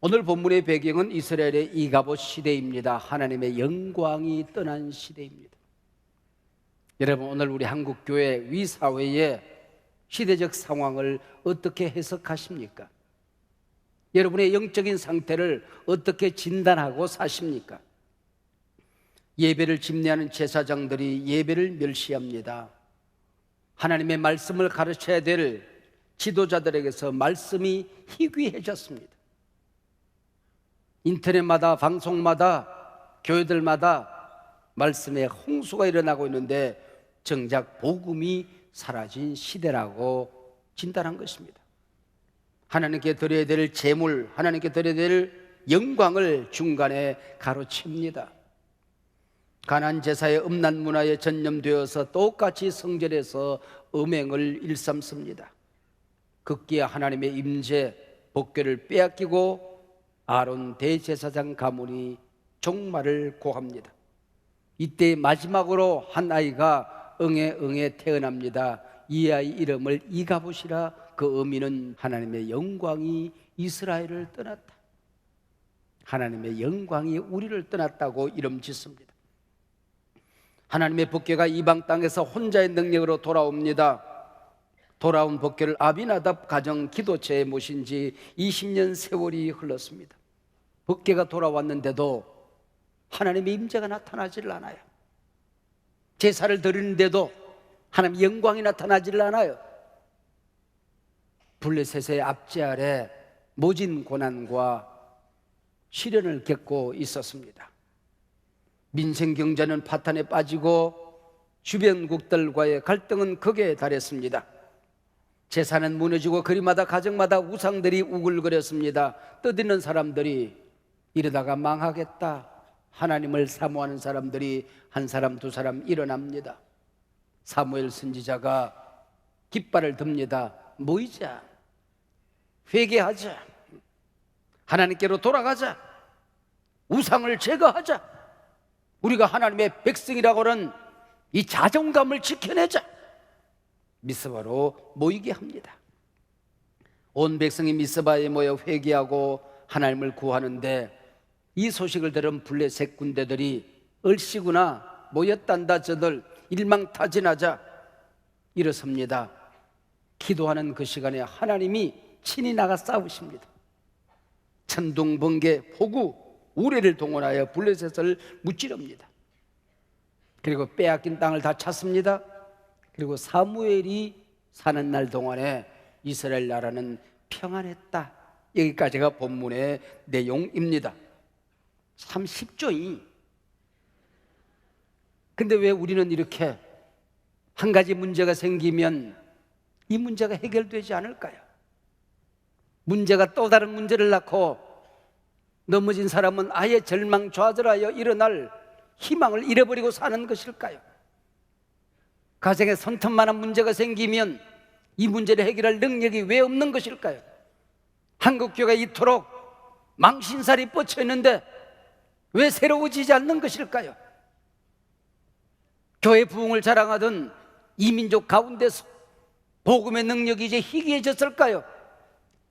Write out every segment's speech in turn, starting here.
오늘 본문의 배경은 이스라엘의 이가봇 시대입니다. 하나님의 영광이 떠난 시대입니다. 여러분, 오늘 우리 한국교회 위사회의 시대적 상황을 어떻게 해석하십니까? 여러분의 영적인 상태를 어떻게 진단하고 사십니까? 예배를 집례하는 제사장들이 예배를 멸시합니다. 하나님의 말씀을 가르쳐야 될 지도자들에게서 말씀이 희귀해졌습니다. 인터넷마다 방송마다 교회들마다 말씀의 홍수가 일어나고 있는데 정작 복음이 사라진 시대라고 진단한 것입니다. 하나님께 드려야 될 제물, 하나님께 드려야 될 영광을 중간에 가로챕니다. 가나안 제사의 음란 문화에 전념되어서 똑같이 성전에서 음행을 일삼습니다. 급기야 하나님의 임재, 법궤를 빼앗기고 아론 대제사장 가문이 종말을 고합니다. 이때 마지막으로 한 아이가 응에 태어납니다. 이 아이 이름을 이가봇이라. 그 의미는 하나님의 영광이 이스라엘을 떠났다, 하나님의 영광이 우리를 떠났다고 이름 짓습니다. 하나님의 법궤가 이방 땅에서 혼자의 능력으로 돌아옵니다. 돌아온 법궤를 아비나답 가정 기도처에 모신 지 20년 세월이 흘렀습니다. 법궤가 돌아왔는데도 하나님의 임재가 나타나질 않아요. 제사를 드리는데도 하나님의 영광이 나타나질 않아요. 블레셋의 압제 아래 모진 고난과 시련을 겪고 있었습니다. 민생 경제는 파탄에 빠지고 주변국들과의 갈등은 극에 달했습니다. 제사는 무너지고 거리마다 가정마다 우상들이 우글거렸습니다. 떠드는 사람들이 이러다가 망하겠다, 하나님을 사모하는 사람들이 한 사람 두 사람 일어납니다. 사무엘 선지자가 깃발을 듭니다. 모이자, 회개하자, 하나님께로 돌아가자, 우상을 제거하자, 우리가 하나님의 백성이라고는 이 자존감을 지켜내자. 미스바로 모이게 합니다. 온 백성이 미스바에 모여 회개하고 하나님을 구하는데 이 소식을 들은 블레셋 군대들이 얼씨구나, 모였단다, 저들 일망타진하자 일어섭니다. 기도하는 그 시간에 하나님이 친히 나가 싸우십니다. 천둥, 번개, 폭우, 우레를 동원하여 블레셋을 무찌릅니다. 그리고 빼앗긴 땅을 다 찾습니다. 그리고 사무엘이 사는 날 동안에 이스라엘 나라는 평안했다. 여기까지가 본문의 내용입니다. 참 쉽죠? 근데 왜 우리는 이렇게 한 가지 문제가 생기면 이 문제가 해결되지 않을까요? 문제가 또 다른 문제를 낳고 넘어진 사람은 아예 절망좌절하여 일어날 희망을 잃어버리고 사는 것일까요? 가정에 손톱만한 문제가 생기면 이 문제를 해결할 능력이 왜 없는 것일까요? 한국교회가 이토록 망신살이 뻗쳐 있는데 왜 새로워지지 않는 것일까요? 교회 부흥을 자랑하던 이민족 가운데서 복음의 능력이 이제 희귀해졌을까요?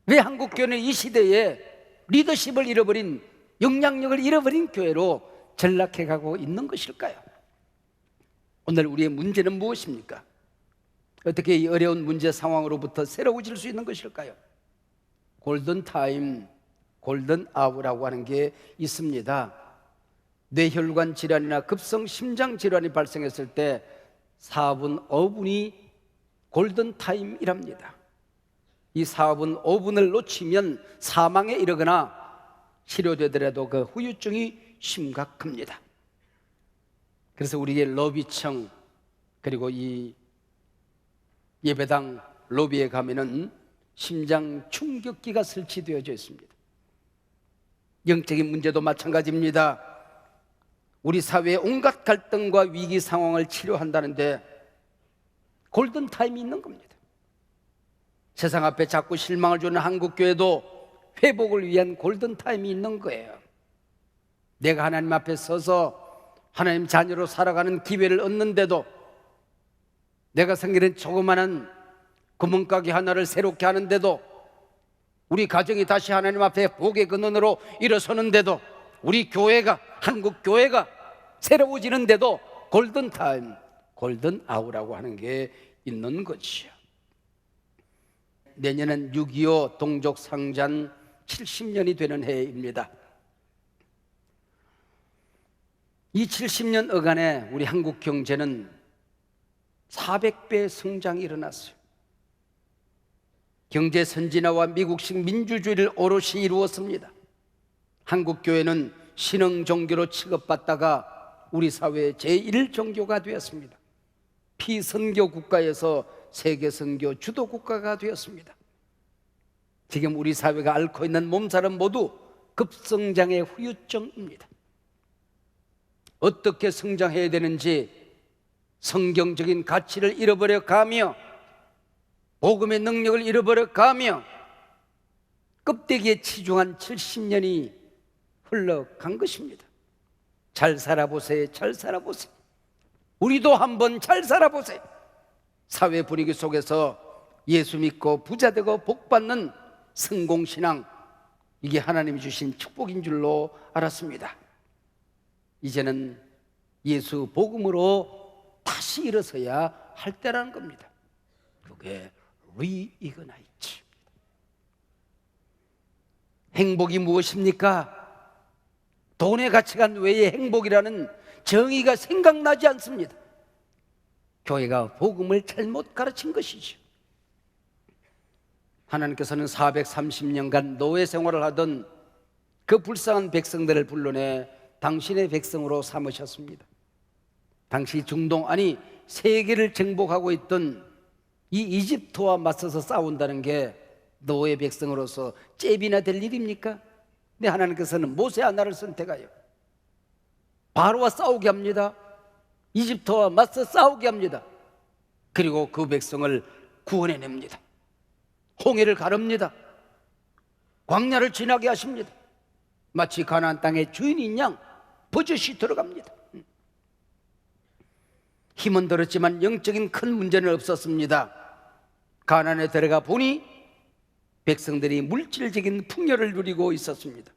왜 한국교회는 이 시대에 리더십을 잃어버린, 영향력을 잃어버린 교회로 전락해가고 있는 것일까요? 오늘 우리의 문제는 무엇입니까? 어떻게 이 어려운 문제 상황으로부터 새로워질 수 있는 것일까요? 골든타임, 골든아워라고 하는 게 있습니다. 뇌혈관 질환이나 급성 심장 질환이 발생했을 때 4분, 5분이 골든타임이랍니다. 이 4분, 5분을 놓치면 사망에 이르거나 치료되더라도 그 후유증이 심각합니다. 그래서 우리의 로비청, 그리고 이 예배당 로비에 가면은 심장 충격기가 설치되어져 있습니다. 영적인 문제도 마찬가지입니다. 우리 사회의 온갖 갈등과 위기 상황을 치료한다는데 골든타임이 있는 겁니다. 세상 앞에 자꾸 실망을 주는 한국교회도 회복을 위한 골든타임이 있는 거예요. 내가 하나님 앞에 서서 하나님 자녀로 살아가는 기회를 얻는데도, 내가 생기는 조그마한 구멍가게 하나를 새롭게 하는데도 우리 가정이 다시 하나님 앞에 복의 근원으로 일어서는데도, 우리 교회가, 한국 교회가 새로워지는데도 골든타임, 골든아워라고 하는 게 있는 것이요. 내년은 6.25 동족상잔 70년이 되는 해입니다. 이 70년 어간에 우리 한국 경제는 400배 성장이 일어났어요. 경제 선진화와 미국식 민주주의를 오롯이 이루었습니다. 한국 교회는 신흥 종교로 취급받다가 우리 사회의 제1종교가 되었습니다. 피선교 국가에서 세계 선교 주도 국가가 되었습니다. 지금 우리 사회가 앓고 있는 몸살은 모두 급성장의 후유증입니다. 어떻게 성장해야 되는지 성경적인 가치를 잃어버려 가며 복음의 능력을 잃어버려 가며 껍데기에 치중한 70년이 흘러간 것입니다. 잘 살아보세요. 잘 살아보세요. 우리도 한번 잘 살아보세요. 사회 분위기 속에서 예수 믿고 부자 되고 복받는 성공신앙, 이게 하나님이 주신 축복인 줄로 알았습니다. 이제는 예수 복음으로 다시 일어서야 할 때라는 겁니다. 그게 리이그나이트. 행복이 무엇입니까? 돈의 가치가 외에 행복이라는 정의가 생각나지 않습니다. 교회가 복음을 잘못 가르친 것이죠. 하나님께서는 430년간 노예 생활을 하던 그 불쌍한 백성들을 불러내 당신의 백성으로 삼으셨습니다. 당시 중동, 아니 세계를 정복하고 있던 이 이집트와 맞서서 싸운다는 게 노예 백성으로서 잽이나 될 일입니까? 근데 하나님께서는 모세 하나를 선택하여 바로와 싸우게 합니다. 이집트와 맞서 싸우게 합니다. 그리고 그 백성을 구원해냅니다. 홍해를 가릅니다. 광야를 지나게 하십니다. 마치 가나안 땅의 주인인 양 버젓이 들어갑니다. 힘은 들었지만 영적인 큰 문제는 없었습니다. 가나안에 들어가 보니 백성들이 물질적인 풍요를 누리고 있었습니다.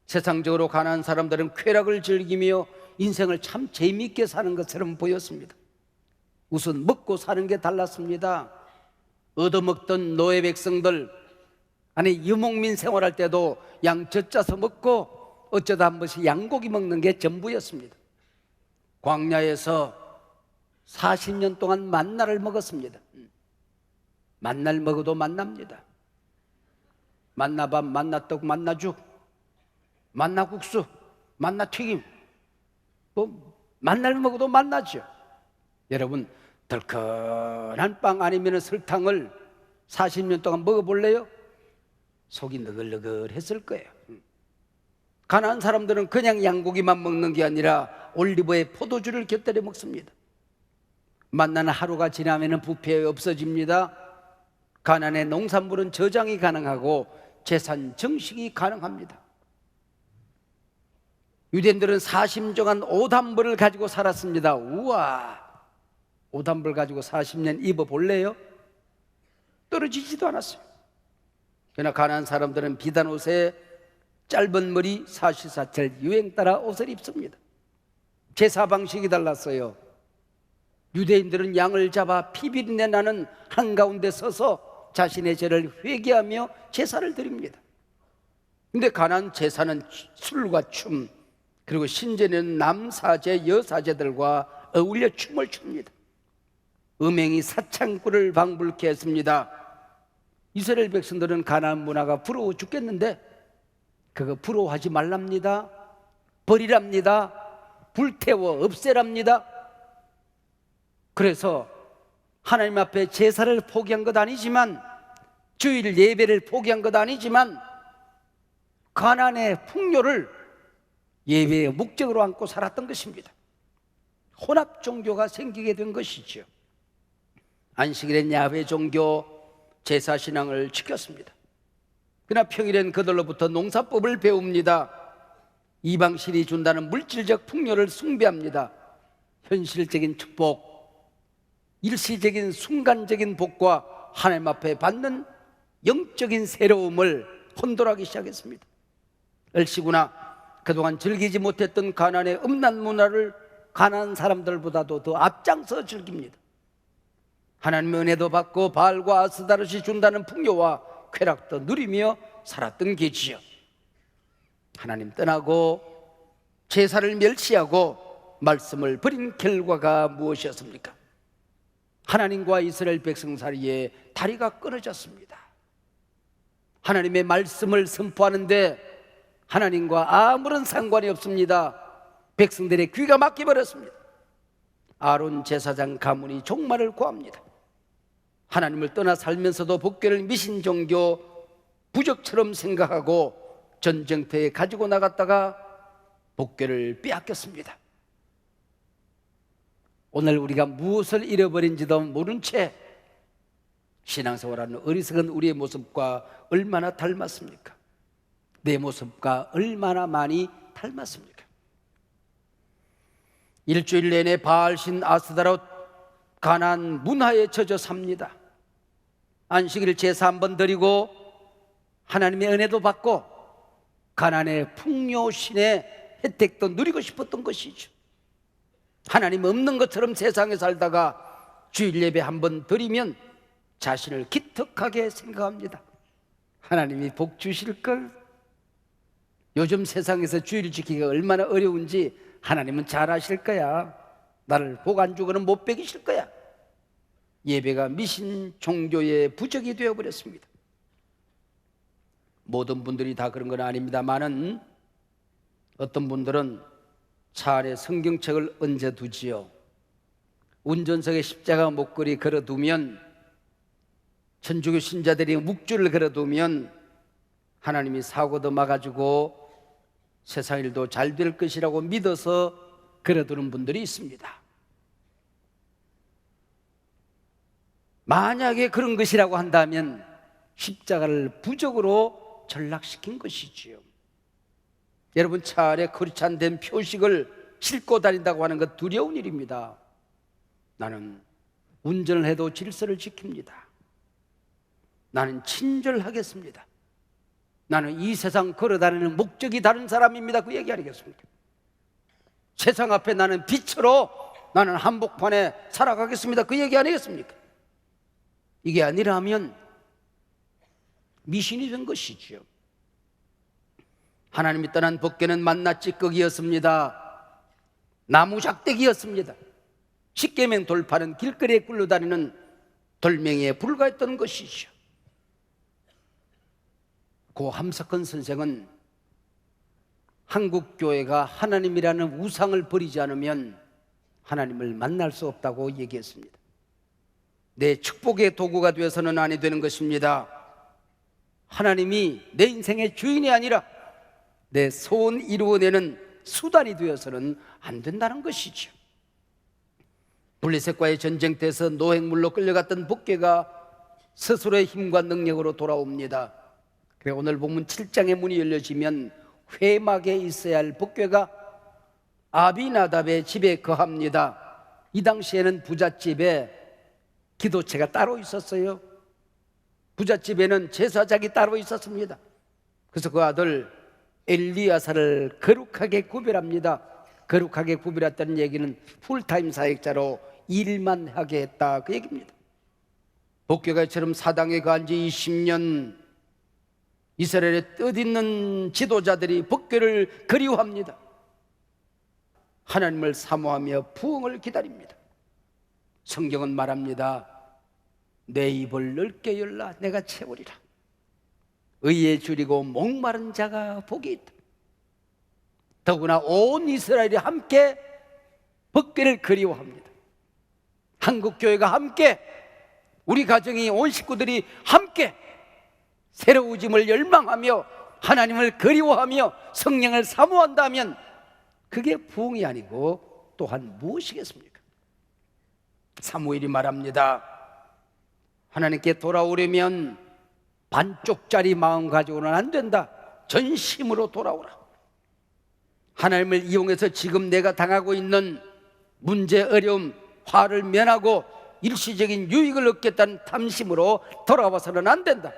세상적으로 가난한 사람들은 쾌락을 즐기며 인생을 참 재미있게 사는 것처럼 보였습니다. 우선 먹고 사는 게 달랐습니다. 얻어먹던 노예 백성들, 아니 유목민 생활할 때도 양 젖짜서 먹고 어쩌다 한 번씩 양고기 먹는 게 전부였습니다. 광야에서 40년 동안 만나를 먹었습니다. 만나를 먹어도 만납니다. 만나밥, 만나떡, 만나죽, 만나국수, 만나튀김, 만나를 먹어도 만나죠. 여러분, 덜큰한 빵 아니면 설탕을 40년 동안 먹어볼래요? 속이 너글너글했을 거예요. 가난한 사람들은 그냥 양고기만 먹는 게 아니라 올리브에 포도주를 곁들여 먹습니다. 만나는 하루가 지나면 부패 없어집니다. 가난의 농산물은 저장이 가능하고 재산 정식이 가능합니다. 유대인들은 40종한 오단벌을 가지고 살았습니다. 우와, 오단벌 가지고 40년 입어볼래요? 떨어지지도 않았어요. 그러나 가난한 사람들은 비단 옷에 짧은 머리 사시사철 유행 따라 옷을 입습니다. 제사 방식이 달랐어요. 유대인들은 양을 잡아 피비린내 나는 한가운데 서서 자신의 죄를 회개하며 제사를 드립니다. 근데 가나안 제사는 술과 춤, 그리고 신전에는 남사제, 여사제들과 어울려 춤을 춥니다. 음행이 사창꾼을 방불케 했습니다. 이스라엘 백성들은 가나안 문화가 부러워 죽겠는데 그거 부러워하지 말랍니다. 버리랍니다. 불태워 없애랍니다. 그래서 하나님 앞에 제사를 포기한 것 아니지만, 주일 예배를 포기한 것 아니지만, 가나안의 풍요를 예배의 목적으로 안고 살았던 것입니다. 혼합 종교가 생기게 된 것이죠. 안식일엔 야훼 종교, 제사 신앙을 지켰습니다. 그러나 평일엔 그들로부터 농사법을 배웁니다. 이방신이 준다는 물질적 풍요를 숭배합니다. 현실적인 축복, 일시적인 순간적인 복과 하나님 앞에 받는 영적인 새로움을 혼돈하기 시작했습니다. 얼씨구나 그동안 즐기지 못했던 가나안의 음란 문화를 가나안 사람들보다도 더 앞장서 즐깁니다. 하나님의 은혜도 받고 바알과 아스다롯이 준다는 풍요와 쾌락도 누리며 살았던 게지요. 하나님 떠나고 제사를 멸시하고 말씀을 버린 결과가 무엇이었습니까? 하나님과 이스라엘 백성 사이에 다리가 끊어졌습니다. 하나님의 말씀을 선포하는데 하나님과 아무런 상관이 없습니다. 백성들의 귀가 막혀버렸습니다. 아론 제사장 가문이 종말을 구합니다. 하나님을 떠나 살면서도 법궤를 미신 종교 부적처럼 생각하고 전쟁터에 가지고 나갔다가 법궤를 빼앗겼습니다. 오늘 우리가 무엇을 잃어버린지도 모른 채 신앙생활하는 어리석은 우리의 모습과 얼마나 닮았습니까? 내 모습과 얼마나 많이 닮았습니까? 일주일 내내 바알신 아스다롯 가나안 문화에 젖어 삽니다. 안식일 제사 한번 드리고 하나님의 은혜도 받고 가나안의 풍요신의 혜택도 누리고 싶었던 것이죠. 하나님 없는 것처럼 세상에 살다가 주일 예배 한번 드리면 자신을 기특하게 생각합니다. 하나님이 복 주실걸? 요즘 세상에서 주일 지키기가 얼마나 어려운지 하나님은 잘 아실 거야. 나를 복 안 주고는 못 먹이실 거야. 예배가 미신 종교의 부적이 되어버렸습니다. 모든 분들이 다 그런 건 아닙니다만은 어떤 분들은 차 안에 성경책을 얹어 두지요. 운전석에 십자가 목걸이 걸어두면, 천주교 신자들이 묵주를 걸어두면 하나님이 사고도 막아주고 세상 일도 잘 될 것이라고 믿어서 걸어두는 분들이 있습니다. 만약에 그런 것이라고 한다면 십자가를 부적으로 전락시킨 것이지요. 여러분, 차 안에 거룩한 표식을 싣고 다닌다고 하는 것 두려운 일입니다. 나는 운전을 해도 질서를 지킵니다. 나는 친절하겠습니다. 나는 이 세상 걸어다니는 목적이 다른 사람입니다. 그 얘기 아니겠습니까? 세상 앞에 나는 빛으로 나는 한복판에 살아가겠습니다. 그 얘기 아니겠습니까? 이게 아니라면 미신이 된 것이지요. 하나님이 떠난 법궤는 만나 찌꺼기였습니다. 나무 작대기였습니다. 십계명 돌파는 길거리에 굴러다니는 돌멩이에 불과했던 것이죠. 고 함석헌 선생은 한국교회가 하나님이라는 우상을 버리지 않으면 하나님을 만날 수 없다고 얘기했습니다. 내 축복의 도구가 되어서는 아니 되는 것입니다. 하나님이 내 인생의 주인이 아니라 내 소원 이루어내는 수단이 되어서는 안 된다는 것이죠. 블레셋과의 전쟁터에서 노획물로 끌려갔던 법궤가 스스로의 힘과 능력으로 돌아옵니다. 그래 오늘 본문 7장의 문이 열려지면 회막에 있어야 할 법궤가 아비나답의 집에 거합니다. 이 당시에는 부잣집에 기도체가 따로 있었어요. 부잣집에는 제사장이 따로 있었습니다. 그래서 그 아들 엘리야사를 거룩하게 구별합니다. 거룩하게 구별했다는 얘기는 풀타임 사역자로 일만 하게 했다, 그 얘기입니다. 법궤가 이처럼 사당에 간 지 20년 이스라엘의 뜻있는 지도자들이 법궤를 그리워합니다. 하나님을 사모하며 부흥을 기다립니다. 성경은 말합니다. 내 입을 넓게 열라 내가 채우리라. 의에 줄이고 목마른 자가 복이 있다. 더구나 온 이스라엘이 함께 법궤를 그리워합니다. 한국교회가 함께, 우리 가정이, 온 식구들이 함께 새로우짐을 열망하며 하나님을 그리워하며 성령을 사모한다면 그게 부흥이 아니고 또한 무엇이겠습니까? 사무엘이 말합니다. 하나님께 돌아오려면 반쪽짜리 마음 가지고는 안 된다. 전심으로 돌아오라. 하나님을 이용해서 지금 내가 당하고 있는 문제, 어려움, 화를 면하고 일시적인 유익을 얻겠다는 탐심으로 돌아와서는 안 된다.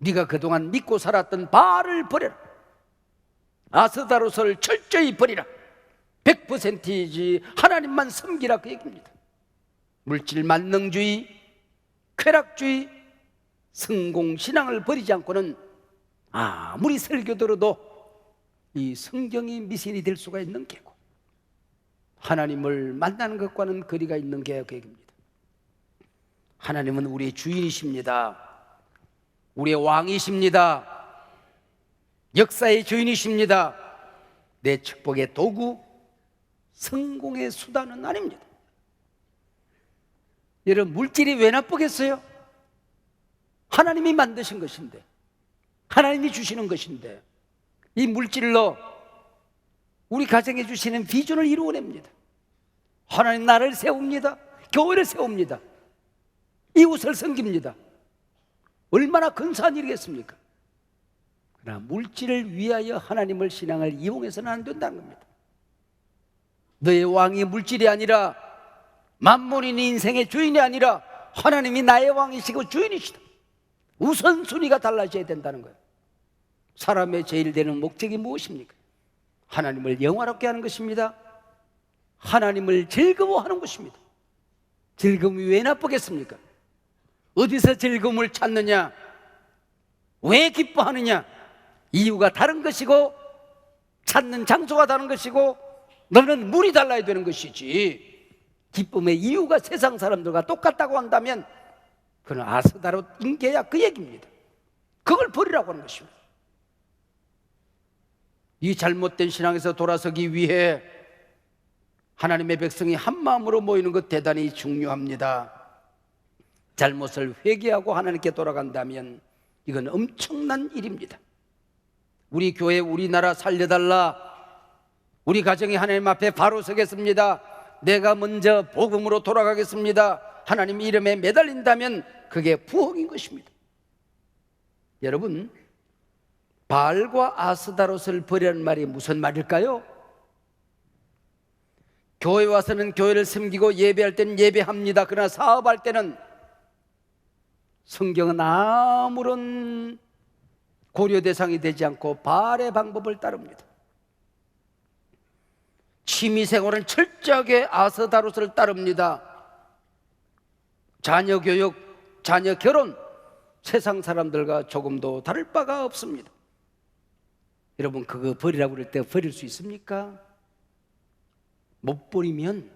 네가 그동안 믿고 살았던 바알을 버려라. 아스다롯을 철저히 버리라. 100%이지 하나님만 섬기라, 그 얘기입니다. 물질 만능주의, 쾌락주의, 성공신앙을 버리지 않고는 아무리 설교 들어도 이 성경이 미신이 될 수가 있는 게고, 하나님을 만나는 것과는 거리가 있는 게 그 얘기입니다. 하나님은 우리의 주인이십니다. 우리의 왕이십니다. 역사의 주인이십니다. 내 축복의 도구, 성공의 수단은 아닙니다. 여러분, 물질이 왜 나쁘겠어요? 하나님이 만드신 것인데, 하나님이 주시는 것인데, 이 물질로 우리 가정에 주시는 비전을 이루어냅니다. 하나님 나를 세웁니다. 교회를 세웁니다. 이웃을 섬깁니다. 얼마나 근사한 일이겠습니까? 그러나 물질을 위하여 하나님을 신앙을 이용해서는 안 된다는 겁니다. 너의 왕이 물질이 아니라, 만몬이 네 인생의 주인이 아니라 하나님이 나의 왕이시고 주인이시다. 우선순위가 달라져야 된다는 거예요. 사람의 제일 되는 목적이 무엇입니까? 하나님을 영화롭게 하는 것입니다. 하나님을 즐거워하는 것입니다. 즐거움이 왜 나쁘겠습니까? 어디서 즐거움을 찾느냐? 왜 기뻐하느냐? 이유가 다른 것이고, 찾는 장소가 다른 것이고, 너는 물이 달라야 되는 것이지, 기쁨의 이유가 세상 사람들과 똑같다고 한다면 그는 아스다롯 인계야, 그 얘기입니다. 그걸 버리라고 하는 것입니다. 이 잘못된 신앙에서 돌아서기 위해 하나님의 백성이 한 마음으로 모이는 것 대단히 중요합니다. 잘못을 회개하고 하나님께 돌아간다면 이건 엄청난 일입니다. 우리 교회, 우리나라 살려달라. 우리 가정이 하나님 앞에 바로 서겠습니다. 내가 먼저 복음으로 돌아가겠습니다. 하나님 이름에 매달린다면 그게 부흥인 것입니다. 여러분, 바알과 아스다롯을 버리라는 말이 무슨 말일까요? 교회 와서는 교회를 섬기고 예배할 때는 예배합니다. 그러나 사업할 때는 성경은 아무런 고려 대상이 되지 않고 바알의 방법을 따릅니다. 취미생활은 철저하게 아스다롯을 따릅니다. 자녀 교육, 자녀 결혼, 세상 사람들과 조금도 다를 바가 없습니다. 여러분, 그거 버리라고 그럴 때 버릴 수 있습니까? 못 버리면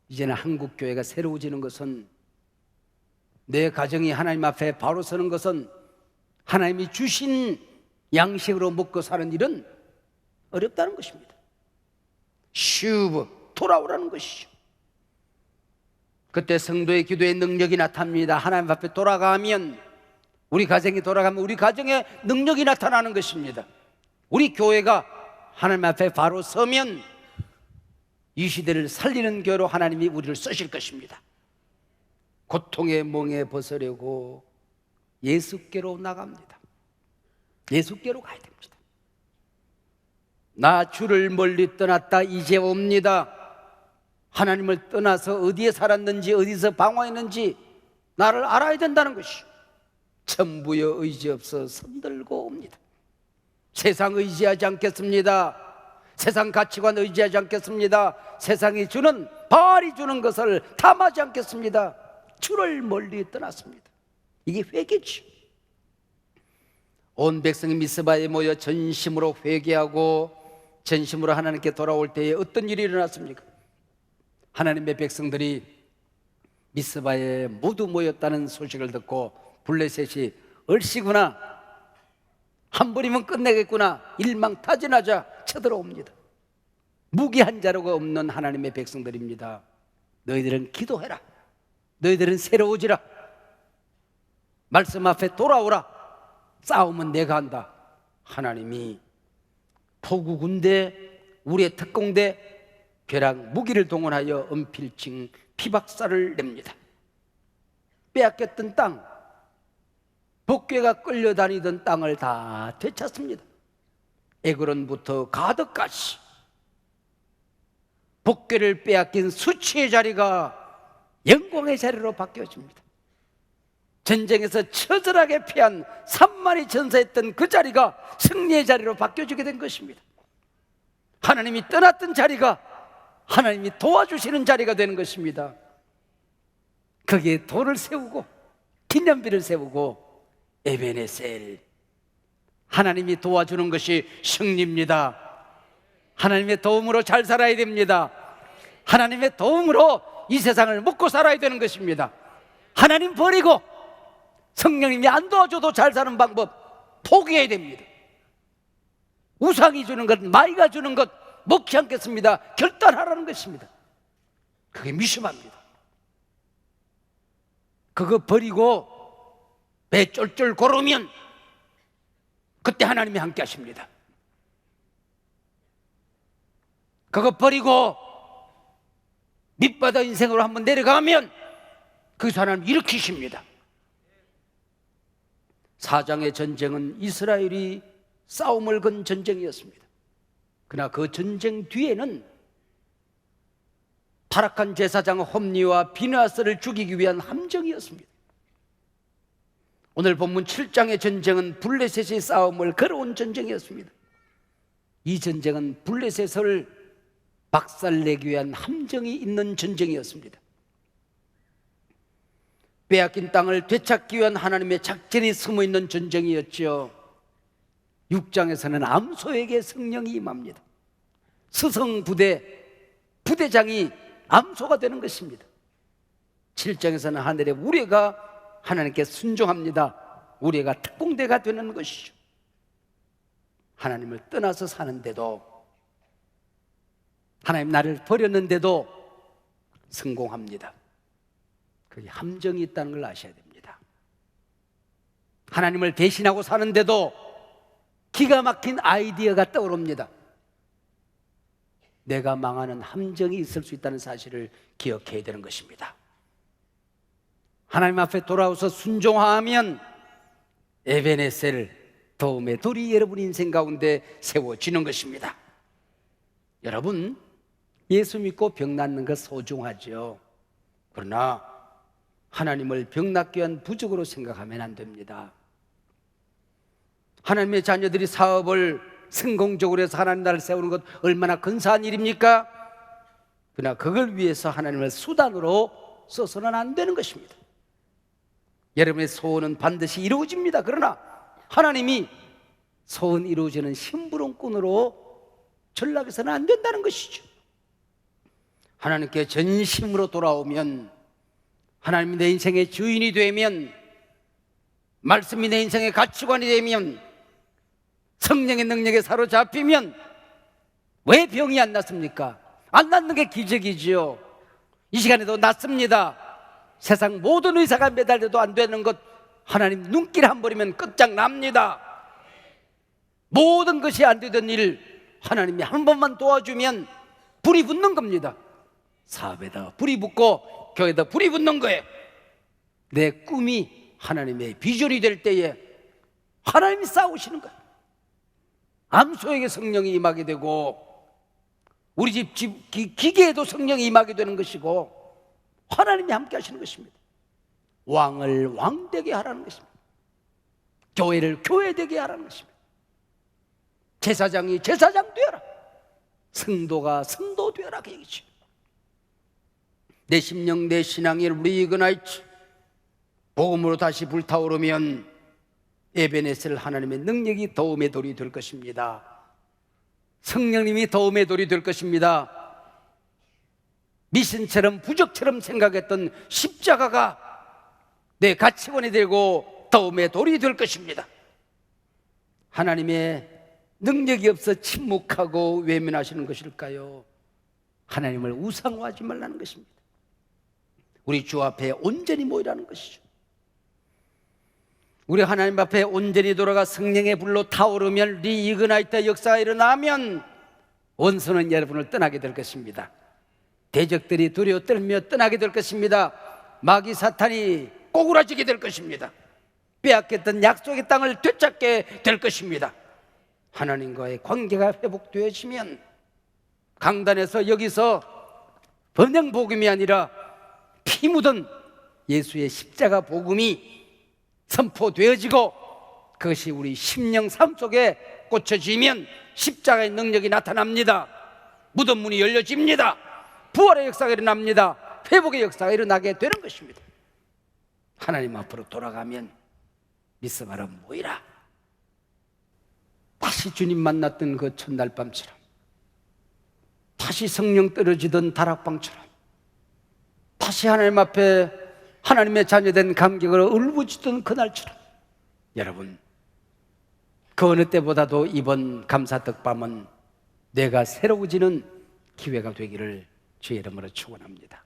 이제는 한국 교회가 새로워지는 것은, 내 가정이 하나님 앞에 바로 서는 것은, 하나님이 주신 양식으로 먹고 사는 일은 어렵다는 것입니다. 슈브, 돌아오라는 것이죠. 그때 성도의 기도의 능력이 나타납니다. 하나님 앞에 돌아가면, 우리 가정이 돌아가면 우리 가정에 능력이 나타나는 것입니다. 우리 교회가 하나님 앞에 바로 서면 이 시대를 살리는 교회로 하나님이 우리를 쓰실 것입니다. 고통의 멍에 벗으려고 예수께로 나갑니다. 예수께로 가야 됩니다. 나 주를 멀리 떠났다 이제 옵니다. 하나님을 떠나서 어디에 살았는지, 어디서 방황했는지 나를 알아야 된다는 것이죠. 천부여 의지 없어 손들고 옵니다. 세상 의지하지 않겠습니다. 세상 가치관 의지하지 않겠습니다. 세상이 주는, 바알이 주는 것을 탐하지 않겠습니다. 주를 멀리 떠났습니다. 이게 회개죠. 온 백성이 미스바에 모여 전심으로 회개하고 전심으로 하나님께 돌아올 때에 어떤 일이 일어났습니까? 하나님의 백성들이 미스바에 모두 모였다는 소식을 듣고 블레셋이 얼씨구나, 한 번이면 끝내겠구나, 일망타진하자 쳐들어옵니다. 무기 한 자루가 없는 하나님의 백성들입니다. 너희들은 기도해라. 너희들은 새로워지라. 말씀 앞에 돌아오라. 싸움은 내가 한다. 하나님이 포구 군대, 우리의 특공대, 벼락 무기를 동원하여 은필칭 피박사를 냅니다. 빼앗겼던 땅, 복괴가 끌려다니던 땅을 다 되찾습니다. 에그론부터 가드까지 복괴를 빼앗긴 수치의 자리가 영광의 자리로 바뀌어집니다. 전쟁에서 처절하게 패한 3만이 전사했던 그 자리가 승리의 자리로 바뀌어지게 된 것입니다. 하나님이 떠났던 자리가 하나님이 도와주시는 자리가 되는 것입니다. 거기에 돌을 세우고 기념비를 세우고 에베네셀, 하나님이 도와주는 것이 승리입니다. 하나님의 도움으로 잘 살아야 됩니다. 하나님의 도움으로 이 세상을 먹고 살아야 되는 것입니다. 하나님 버리고 성령님이 안 도와줘도 잘 사는 방법 포기해야 됩니다. 우상이 주는 것, 마이가 주는 것 먹지 않겠습니다. 결단하라는 것입니다. 그게 미심합니다. 그거 버리고 배 쫄쫄 걸으면 그때 하나님이 함께 하십니다. 그거 버리고 밑바닥 인생으로 한번 내려가면 거기서 하나님 일으키십니다. 사장의 전쟁은 이스라엘이 싸움을 건 전쟁이었습니다. 그러나 그 전쟁 뒤에는 타락한 제사장 홈리와 비느하스를 죽이기 위한 함정이었습니다. 오늘 본문 7장의 전쟁은 블레셋의 싸움을 걸어온 전쟁이었습니다. 이 전쟁은 블레셋을 박살내기 위한 함정이 있는 전쟁이었습니다. 빼앗긴 땅을 되찾기 위한 하나님의 작전이 숨어있는 전쟁이었죠. 6장에서는 암소에게 성령이 임합니다. 스성부대, 부대장이 암소가 되는 것입니다. 7장에서는 하늘의 우레가 하나님께 순종합니다. 우레가 특공대가 되는 것이죠. 하나님을 떠나서 사는데도, 하나님 나를 버렸는데도 성공합니다. 그게 함정이 있다는 걸 아셔야 됩니다. 하나님을 대신하고 사는데도 기가 막힌 아이디어가 떠오릅니다. 내가 망하는 함정이 있을 수 있다는 사실을 기억해야 되는 것입니다. 하나님 앞에 돌아와서 순종하면 에베네셀, 도움의 돌이 여러분 인생 가운데 세워지는 것입니다. 여러분, 예수 믿고 병 낫는 것 소중하죠. 그러나 하나님을 병 낫기 위한 부족으로 생각하면 안 됩니다. 하나님의 자녀들이 사업을 성공적으로 해서 하나님 나라를 세우는 것 얼마나 근사한 일입니까? 그러나 그걸 위해서 하나님을 수단으로 써서는 안 되는 것입니다. 여러분의 소원은 반드시 이루어집니다. 그러나 하나님이 소원 이루어지는 심부름꾼으로 전락해서는 안 된다는 것이죠. 하나님께 전심으로 돌아오면, 하나님이 내 인생의 주인이 되면, 말씀이 내 인생의 가치관이 되면, 성령의 능력에 사로잡히면 왜 병이 안 낫습니까? 안 낫는 게 기적이지요. 이 시간에도 낫습니다. 세상 모든 의사가 매달려도 안 되는 것 하나님 눈길 한 버리면 끝장납니다. 모든 것이 안 되던 일 하나님이 한 번만 도와주면 불이 붙는 겁니다. 사업에다 불이 붙고 교회에다 불이 붙는 거예요. 내 꿈이 하나님의 비전이 될 때에 하나님이 싸우시는 거예요. 암소에게 성령이 임하게 되고 우리 집 기계에도 성령이 임하게 되는 것이고 하나님이 함께 하시는 것입니다. 왕을 왕되게 하라는 것입니다. 교회를 교회되게 하라는 것입니다. 제사장이 제사장 되어라, 성도가 성도 되어라, 그 얘기죠. 내 심령 내 신앙이 리그나이트 복음으로 다시 불타오르면 에베네셀 하나님의 능력이 도움의 돌이 될 것입니다. 성령님이 도움의 돌이 될 것입니다. 미신처럼 부적처럼 생각했던 십자가가 내 가치관이 되고 도움의 돌이 될 것입니다. 하나님의 능력이 없어 침묵하고 외면하시는 것일까요? 하나님을 우상화하지 말라는 것입니다. 우리 주 앞에 온전히 모이라는 것이죠. 우리 하나님 앞에 온전히 돌아가 성령의 불로 타오르면 리이그나이트 역사가 일어나면 원수는 여러분을 떠나게 될 것입니다. 대적들이 두려워 떨며 떠나게 될 것입니다. 마귀 사탄이 꼬꾸라지게 될 것입니다. 빼앗겼던 약속의 땅을 되찾게 될 것입니다. 하나님과의 관계가 회복되어지면 강단에서 여기서 번영 복음이 아니라 피 묻은 예수의 십자가 복음이 선포되어지고 그것이 우리 심령 삶 속에 꽂혀지면 십자가의 능력이 나타납니다. 무덤 문이 열려집니다. 부활의 역사가 일어납니다. 회복의 역사가 일어나게 되는 것입니다. 하나님 앞으로 돌아가면 미스바라 모이라. 다시 주님 만났던 그 첫날 밤처럼, 다시 성령 떨어지던 다락방처럼, 다시 하나님 앞에 하나님의 자녀된 감격으로 울부짖던 그날처럼, 여러분 그 어느 때보다도 이번 감사떡밤은 내가 새로워지는 기회가 되기를 주의 이름으로 축원합니다.